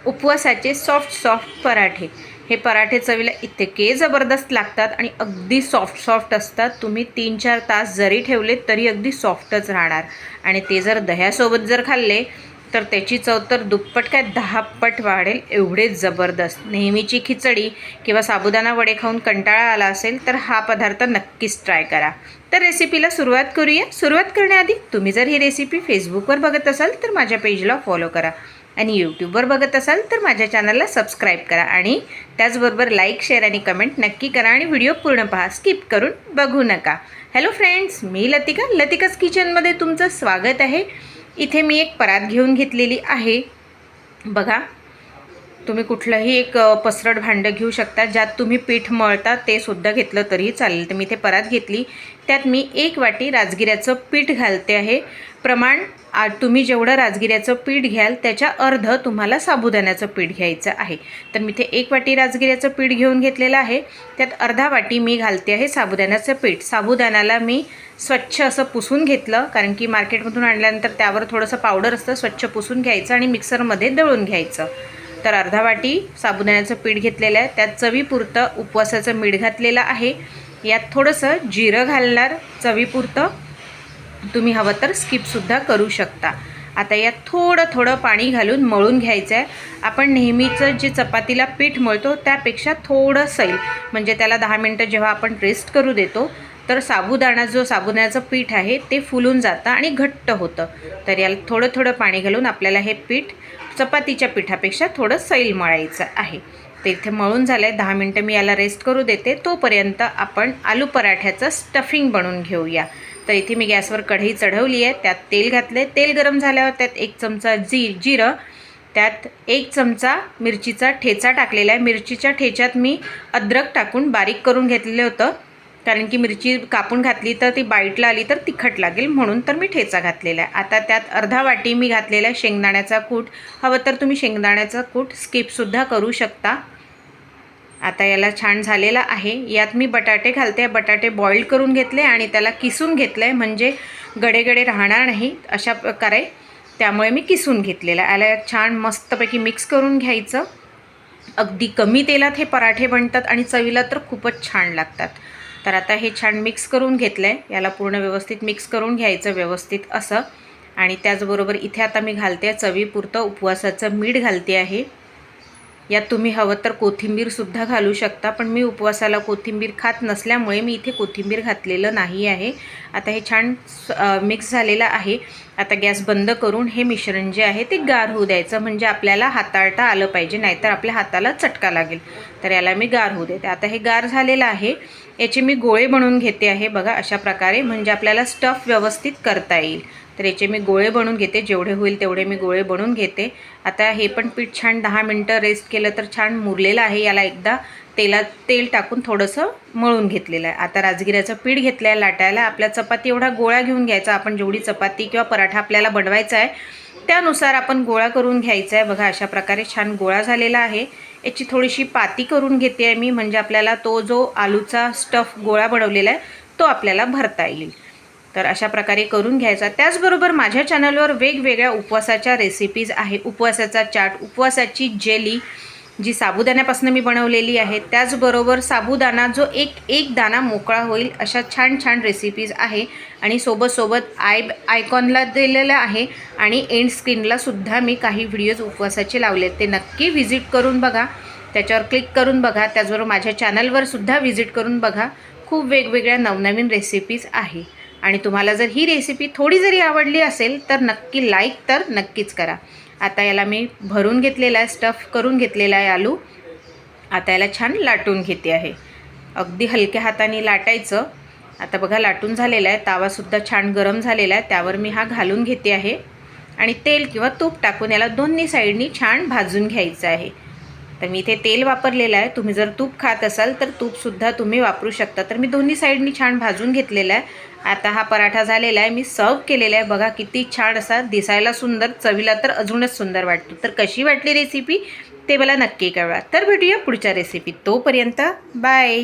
उपवासाचे soft पराठे। हे पराठे चवीला इतके जबरदस्त लागतात आणि अगदी सॉफ्ट असतात। तुम्ही 3-4 तास जरी ठेवले तरी अगदी सॉफ्टच राहणार आणि ते जर दह्यासोबत जर खाल्ले तर त्याची चव तर दुप्पट काय 10 पट वाढेल, एवढे जबरदस्त। नेहमीची खिचडी किंवा साबुदाणा वडे खाऊन कंटाळा आला असेल तर हा पदार्थ नक्कीच ट्राय करा। तर रेसिपीला सुरुवात करूया। सुरुवात करण्याआधी तुम्ही जर ही रेसिपी फेसबुकवर बघत असाल तर माझ्या पेजला फॉलो करा आणि यूट्यूबवर बघत असाल तर माझ्या चॅनलला सबस्क्राईब करा आणि त्याचबरोबर लाईक, शेअर आणि कमेंट नक्की करा आणि व्हिडिओ पूर्ण पहा, स्किप करून बघू नका। हॅलो फ्रेंड्स, मी लतिका, लतिकाज किचनमध्ये तुमचं स्वागत आहे। इथे मी एक परात घेऊन घेतलेली आहे। बघा, तुम्ही कुठलंही एक पसरट भांडं घेऊ शकता, ज्यात तुम्ही पीठ मळता ते सुद्धा घेतलं तरी चालेल। तर मी इथे परात घेतली, त्यात मी 1 वाटी राजगिऱ्याचं पीठ घालते आहे। प्रमाण तुम्ही जेवढं राजगिऱ्याचं पीठ घ्याल त्याच्या अर्ध तुम्हाला साबुदाण्याचं पीठ घ्यायचं आहे। तर मी इथे 1 वाटी राजगिऱ्याचं पीठ घेऊन घेतलेलं आहे, त्यात अर्धा वाटी मी घालते आहे साबुदाण्याचं पीठ। साबुदाण्याला मी स्वच्छ असं पुसून घेतलं, कारण की मार्केटमधून आणल्यानंतर त्यावर थोडंसं पावडर असतं, स्वच्छ पुसून घ्यायचं आणि मिक्सरमध्ये दळून घ्यायचं। तर अर्धा वाटी साबुदाण्याचं पीठ घेतलेलं आहे, त्यात चवीपुरतं उपवासाचं मीठ घातलेलं आहे। यात थोडंसं जिरं घालणार चवीपुरतं, तुम्ही हवं तर स्किपसुद्धा करू शकता। आता यात थोडं पाणी घालून मळून घ्यायचं आहे। आपण नेहमीचं जे चपातीला पीठ मळतो त्यापेक्षा थोडं सैल, म्हणजे त्याला 10 मिनटं जेव्हा आपण रेस्ट करू देतो तर साबुदाण्याचं पीठ आहे ते फुलून जातं आणि घट्ट होतं। तर याला थोडं पाणी घालून आपल्याला हे पीठ चपातीच्या पिठापेक्षा थोडं सैल मळायचं आहे। तर इथे मळून झालं आहे, 10 मिनटं मी याला रेस्ट करू देते। तोपर्यंत आपण आलू पराठ्याचं स्टफिंग बनवून घेऊया। तर इथे मी गॅसवर कढई चढवली आहे, त्यात तेल घातले। तेल गरम झाल्यावर त्यात 1 चमचा जिरं, त्यात 1 चमचा मिरचीचा ठेचा टाकलेला आहे। मिरचीच्या ठेच्यात मी अद्रक टाकून बारीक करून घेतलेलं होतं, कारण की मिरची कापून घातली तर ती बाईटला आली तर तिखट लागेल, म्हणून तर मी ठेचा घातलेला आहे। आता त्यात अर्धा वाटी मी घातलेला आहे शेंगदाण्याचा कूट। हवं तर तुम्ही शेंगदाण्याचा कूट स्किपसुद्धा करू शकता। आता याला छान झालेला आहे। यात मी बटाटे घालते। बटाटे बॉईल करून घेतले आणि त्याला किसून घेतलं आहे, म्हणजे गडे राहणार नाही अशा प्रकारे, त्यामुळे मी किसून घेतलेलं आहे। याला छान मस्तपैकी मिक्स करून घ्यायचं। अगदी कमी तेलात हे पराठे बनतात आणि चवीला तर खूपच छान लागतात। तर आता हे छान मिक्स करून घेतलं आहे, याला पूर्ण व्यवस्थित मिक्स करून घ्यायचं व्यवस्थित असं। आणि त्याचबरोबर इथे आता मी घालते चवीपुरतं उपवासाचं मीठ घालते आहे। यात तुम्ही हवं तर कोथिंबीरसुद्धा घालू शकता, पण मी उपवासाला कोथिंबीर खात नसल्यामुळे मी इथे कोथिंबीर घातलेलं नाही आहे। आता हे छान मिक्स झालेलं आहे। आता गॅस बंद करून हे मिश्रण जे आहे ते गार होऊ द्यायचं, म्हणजे आपल्याला हाताळता आलं पाहिजे, नाहीतर आपल्या हाताला चटका लागेल। तर याला मी गार होऊ देते। आता हे गार झालेलं आहे, याचे मी गोळे बनवून घेते आहे। बघा अशा प्रकारे, म्हणजे आपल्याला स्टफ व्यवस्थित करता येईल। तर याचे मी गोळे बनवून घेते, जेवढे होईल तेवढे मी गोळे बनवून घेते। आता हे पण पीठ छान 10 मिनटं रेस्ट केलं तर छान मुरलेलं आहे। याला एकदा तेल टाकून थोडंसं मळून घेतलेलं आहे। आता राजगिऱ्याचं पीठ घेतलं आहे लाटायला। आपल्या चपाती एवढा गोळा घेऊन घ्यायचा, आपण जेवढी चपाती किंवा पराठा आपल्याला बनवायचा आहे त्यानुसार आपण गोळा करून घ्यायचा आहे। बघा अशा प्रकारे छान गोळा झालेला आहे। याची थोडीशी पाती करून घेते आहे मी, म्हणजे आपल्याला तो जो आलूचा स्टफ गोळा बनवलेला आहे तो आपल्याला भरता येईल। तर अशा प्रकारे करून घ्यायचा। त्याचबरोबर माझ्या चॅनलवर वेगवेगळ्या उपवासाच्या रेसिपीज आहे। उपवासाचा चाट, उपवासाची जेली जी साबुदाण्यापासून मी बनवलेली आहे, त्याचबरोबर साबुदाणा जो एक दाणा मोकळा होईल अशा छान रेसिपीज आहे। आणि सोबत आयकॉनला दिलेलं आहे आणि एंड स्क्रीनला सुद्धा मी काही व्हिडिओज उपवासाचे लावले, ते नक्की व्हिजिट करून बघा, त्याच्यावर क्लिक करून बघा। त्याचबरोबर माझ्या चॅनलवर सुद्धा व्हिजिट करून बघा, खूप वेगवेगळ्या नवनवीन रेसिपीज आहे। आणि तुम्हाला जर ही रेसिपी थोडी जरी आवडली असेल तर नक्की लाईक तर नक्कीच करा। आता याला मी भरून घेतलेला आहे, स्टफ करून घेतलेला आहे आलू। आता याला छान लाटून घेते आहे, अगदी हलक्या हाताने लाटायचं। आता बघा लाटून झालेला आहे, तावासुद्धा छान गरम झालेला आहे, त्यावर मी हा घालून घेते आहे आणि तेल किंवा तूप टाकून याला दोन्ही साईडनी छान भाजून घ्यायचं आहे। तर मी इथे तेल वापरलेलं आहे, तुम्ही जर तूप खात असाल तर तूपसुद्धा तुम्ही वापरू शकता। तर मी दोन्ही साईडनी छान भाजून घेतलेला आहे। आता हा पराठा झालेला आहे, मी सर्व केलेला आहे। बघा किती छान असा दिसायला सुंदर, चवीला तर अजूनच सुंदर वाटतो। तर कशी वाटली रेसिपी ते मला नक्की कळवा। तर भेटूया पुढच्या रेसिपीत, तोपर्यंत बाय।